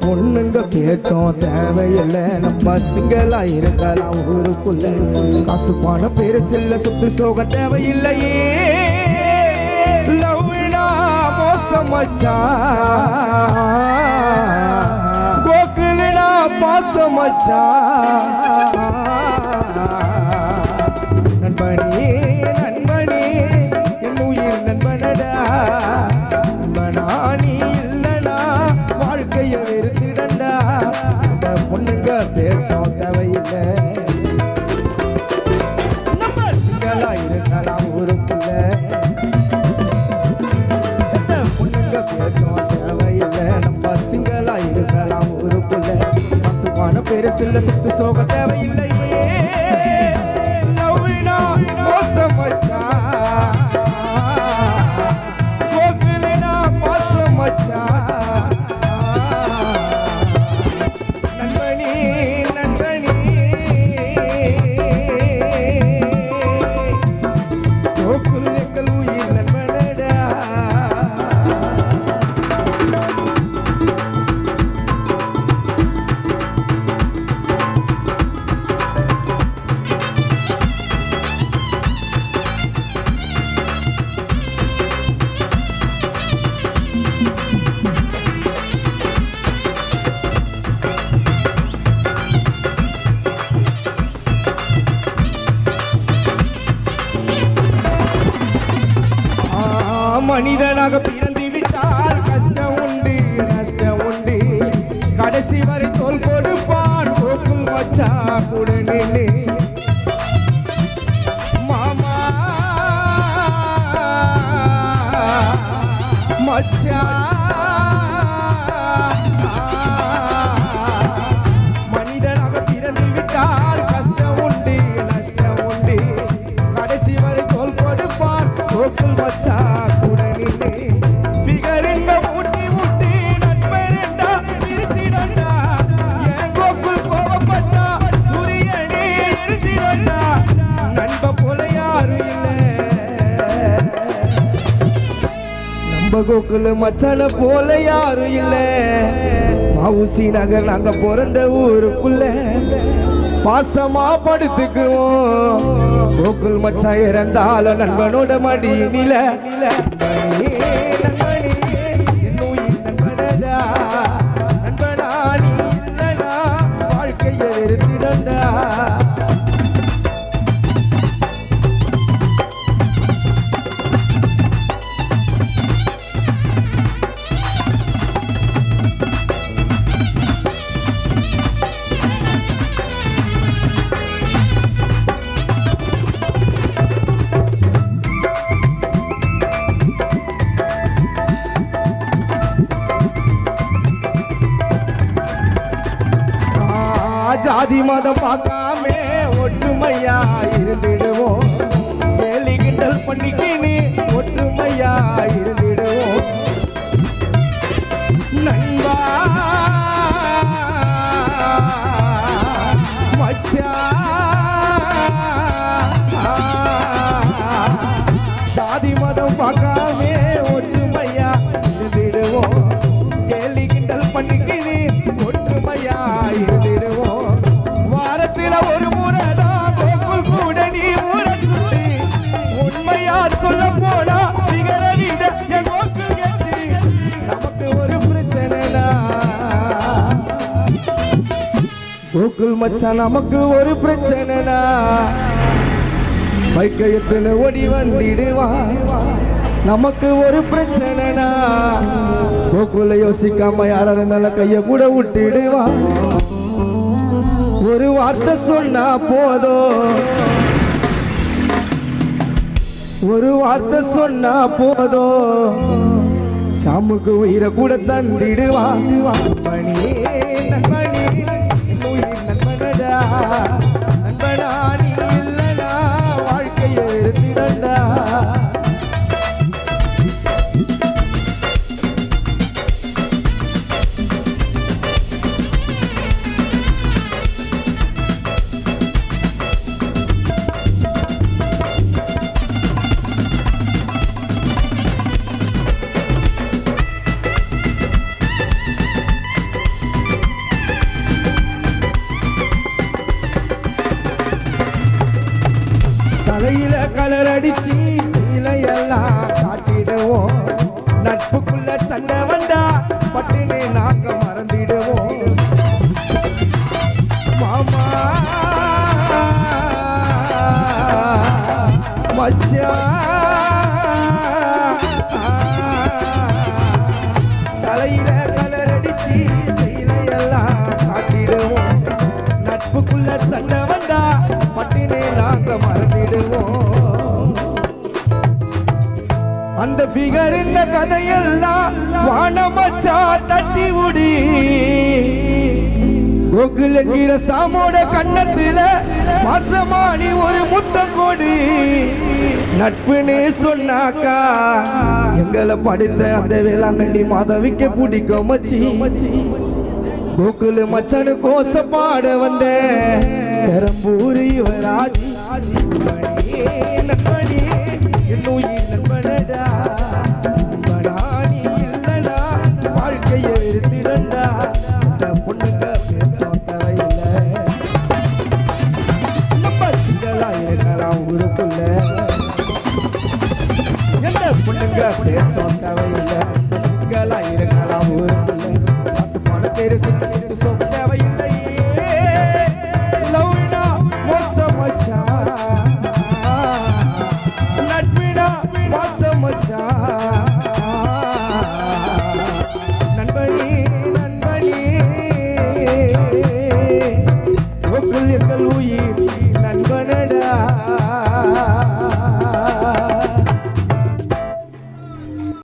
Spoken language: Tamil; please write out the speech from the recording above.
பொண்ணுங்க பேச்சோம் தேவையில்லை, நம்ம சிங்களா இருக்கலாம் ஊருக்குள்ள. காசு பணம் பெருசில்ல, சுத்து சோகம் தேவையில்லையே. லவ்னா மோசம் மச்சான், கோக்குலனா பாசம் மச்சான். நண்பனே நண்பனே என் உயிர் நண்பனடா, நண்பனானி இல்லனா வாழ்க்கையை வெறுத்திடண்டா. அந்த பொண்ணுங்க பேச்சோம் தேவையில்லை, நம்ம சிங்களா இருக்கலாம் ஊருக்குள்ள. அந்த பொண்ணுங்க பேச்சோம் தேவையில்லை, நம்ம சிங்களா இருக்கலாம் ஊருக்குள்ள. பசுமான பெருசில்ல, சுத்து சோக தேவையில்லையே. லவ்னா மோசம் மச்சான், கோக்குலனா பாசம் மச்சான். நண்பனே நண்பனே கோக்குல் எங்கள் உயிர் நண்பனடா. மனிதனாக பிறந்து விட்டால் கஷ்டம் உண்டு நஷ்டம் உண்டு, கடைசி வரை தோல் கொடுப்பான் கோக்குல் மச்சான் கூட நின்று. மாமா மச்சான், மனிதனாக பிறந்து விட்டால் கஷ்டம் உண்டு நஷ்டம் உண்டு, கடைசி வரை தோல் கொடுப்பான் கோக்குல் மச்சான் கூட நின்று. பிகருங்க ஊட்டி ஊட்டி நண்பரண்டா இருந்திடண்டா, என் கோக்குல் கோவப்பட்டா சூரியனே இருந்திடண்டா. நண்ப போல யாரும் இல்லை, நம்ம கோக்குல் மச்சான போல யாரும் இல்லை. மவுசி நகர் நாங்க பிறந்த ஊருக்குள்ள, பாசமா படுத்துக்குவோம். கோக்குல் மச்சான் இறந்தால நண்பனோட மடியினில. நண்பனே நண்பனே என் உயிர் நண்பனடா, நண்பனானி இல்லனா வாழ்க்கையை வெறுத்திடண்டா. ஜாதி மதம் பார்க்காம ஒற்றுமையா இருந்திடுவோம், வேலி கிண்டல் பண்ணிக்கின்னு ஒற்றுமையா இருந்திடுவோம். நண்பா மச்சான், ஜாதி மதம் பார்க்காம ஒற்றுமையா இருந்திடுவோம், வேலி கிண்டல் பண்ணிக்கின்னு ஒற்றுமையா இருந்திடுவோம். வாரத்தில ஒரு முறைதான் கோக்குல் கூட நீ ஊரை சுத்தி, உண்மையா சொல்ல போனா நிகழவிட என் கோக்கு கேட்டு. நமக்கு ஒரு பிரச்சனைனா கோக்குல் மச்சான், நமக்கு ஒரு பிரச்சனைனா பைக்கை எத்தனை ஓடி வந்திடுவான். நமக்கு ஒரு பிரச்சனைனா கோக்குல யோசிக்காம யாரா இருந்தாலும் கைய கூட விட்டுடுவான். ஒரு வார்த்தை சொன்னா போதும், ஒரு வார்த்தை சொன்னா போதும், சாமுக்கு உயிரை கூட தந்திடுவான். நண்பனே நண்பனே என் உயிர் நண்பனடா, நண்பனானி இல்லனா வாழ்க்கையை வெறுத்திடண்டா. தலையில கலர் அடிச்சு இலையெல்லாம் காட்டிடுவோம் நட்புக்குள்ள சண்டை வந்தா பட்டுன்னு நாக்க மறந்திடுவோம் மாமா தலையில கலர் அடிச்சு இலையெல்லாம் காட்டிடுவோம் நட்புக்குள்ள சண்டை வந்தா பட்டினே நாங்க மறந்திடுவோம் அந்த பிகர் இந்த கதையெல்லாம் வானமச்சா தட்டி உடி கோகுல் என்கிற சாமோட கண்ணத்துல மாசமானி ஒரு முத்தம் கொடி நட்புன்னு சொன்னாக்கா எங்களை படித்த அந்த வேளாங்கண்ணி மாதவிக்க பிடிக்கும் மச்சி கோகுல் மச்சனு கோச பாட வந்த பெரம்பூர் யுவராஜ் நண்பனே நண்பனே என்னுயிர் நண்பனடா